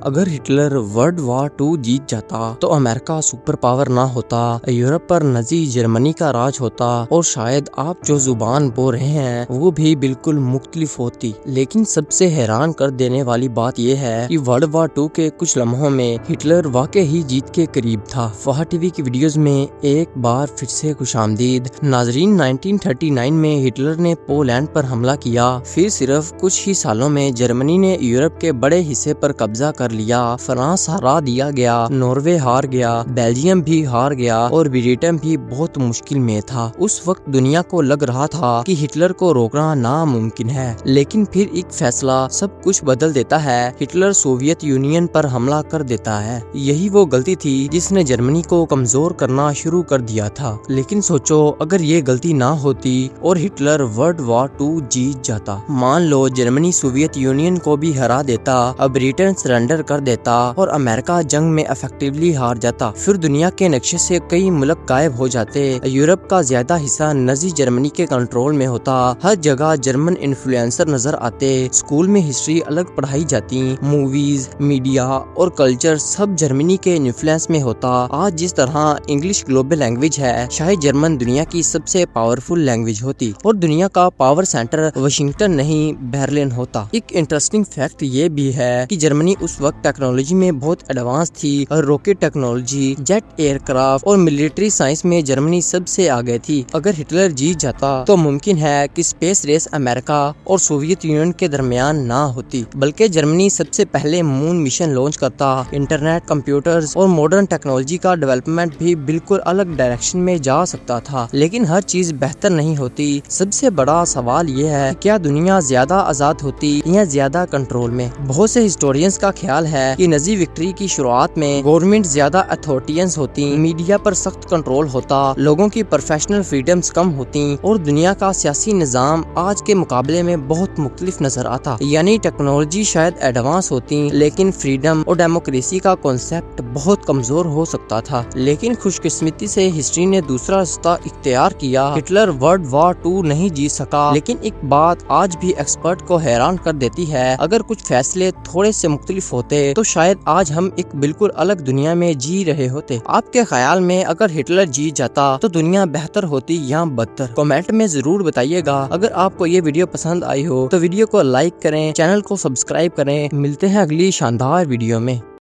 اگر Hitler world war 2 جیت جاتا تو امریکہ سپر پاور نہ ہوتا، یورپ پر نازی جرمنی کا راج ہوتا اور شاید آپ جو زبان بول رہے ہیں وہ بھی بالکل مختلف ہوتی۔ لیکن سب سے حیران کر دینے والی بات یہ ہے کہ ورلڈ وار 2 کے کچھ لمحوں میں ہٹلر واقعی ہی جیت کے قریب تھا۔ فہد ٹی وی کی ویڈیوز میں ایک بار پھر سے خوش آمدید۔ ناظرین، 1939 میں ہٹلر نے پولینڈ پر حملہ کیا، پھر صرف کچھ ہی سالوں میں جرمنی نے یورپ کے بڑے حصے پر قبضہ کر لیا۔ فرانس ہرا دیا گیا، ناروے ہار گیا، بیلجیم بھی ہار گیا اور بریٹن بھی بہت مشکل میں تھا۔ اس وقت دنیا کو لگ رہا تھا کہ ہٹلر کو روکنا ناممکن ہے، لیکن پھر ایک فیصلہ سب کچھ بدل دیتا ہے۔ ہٹلر سوویت یونین پر حملہ کر دیتا ہے۔ یہی وہ غلطی تھی جس نے جرمنی کو کمزور کرنا شروع کر دیا تھا۔ لیکن سوچو، اگر یہ غلطی نہ ہوتی اور ہٹلر ورلڈ وار 2 جیت جاتا، مان لو جرمنی سوویت یونین کو بھی ہرا دیتا، اب بریٹن سرنڈر کر دیتا اور امریکہ جنگ میں افیکٹولی ہار جاتا، پھر دنیا کے نقشے سے کئی ملک غائب ہو جاتے، یورپ کا زیادہ حصہ نازی جرمنی کے کنٹرول میں ہوتا، ہر جگہ جرمن انفلوئنسر نظر آتے، اسکول میں ہسٹری الگ پڑھائی جاتی، موویز، میڈیا اور کلچر سب جرمنی کے انفلوئنس میں ہوتا۔ آج جس طرح انگلش گلوبل لینگویج ہے، شاید جرمن دنیا کی سب سے پاورفل لینگویج ہوتی اور دنیا کا پاور سینٹر واشنگٹن نہیں برلن ہوتا۔ ایک انٹرسٹنگ فیکٹ یہ بھی ہے کہ جرمنی اس وقت ٹیکنالوجی میں بہت ایڈوانس تھی، rocket technology, jet aircraft اور ملٹری سائنس میں جرمنی سب سے آگے تھی۔ اگر ہٹلر جیت جاتا تو ممکن ہے کہ اسپیس ریس امریکہ اور سوویت یونین کے درمیان نہ ہوتی، بلکہ جرمنی سب سے پہلے مون مشن لانچ کرتا، انٹرنیٹ، کمپیوٹرز اور ماڈرن ٹیکنالوجی کا ڈیولپمنٹ بھی بالکل الگ ڈائریکشن میں جا سکتا تھا۔ لیکن ہر چیز بہتر نہیں ہوتی۔ سب سے بڑا سوال یہ ہے کہ کیا دنیا زیادہ آزاد ہوتی یا زیادہ کنٹرول میں؟ بہت سے ہسٹورینز کا خیال ہے کہ نازی وکٹری کی شروعات میں گورنمنٹ زیادہ اتھارٹیئنز ہوتی، میڈیا پر سخت کنٹرول ہوتا، لوگوں کی پروفیشنل فریڈمز کم ہوتی اور دنیا کا سیاسی نظام آج کے مقابلے میں بہت مختلف نظر آتا۔ یعنی ٹیکنالوجی شاید ایڈوانس ہوتی، لیکن فریڈم اور ڈیموکریسی کا کانسیپٹ بہت کمزور ہو سکتا تھا۔ لیکن خوش قسمتی سے ہسٹری نے دوسرا راستہ اختیار کیا۔ ہٹلر ورلڈ وار 2 نہیں جیت سکا، لیکن ایک بات آج بھی ایکسپرٹ کو حیران کر دیتی ہے، اگر کچھ فیصلے تھوڑے سے مختلف ہوتے تو شاید آج ہم ایک بالکل الگ دنیا میں جی رہے ہوتے۔ آپ کے خیال میں اگر ہٹلر جیت جاتا تو دنیا بہتر ہوتی یا بدتر؟ کمنٹ میں ضرور بتائیے گا۔ اگر آپ کو یہ ویڈیو پسند آئی ہو تو ویڈیو کو لائک کریں، چینل کو سبسکرائب کریں۔ ملتے ہیں اگلی شاندار ویڈیو میں۔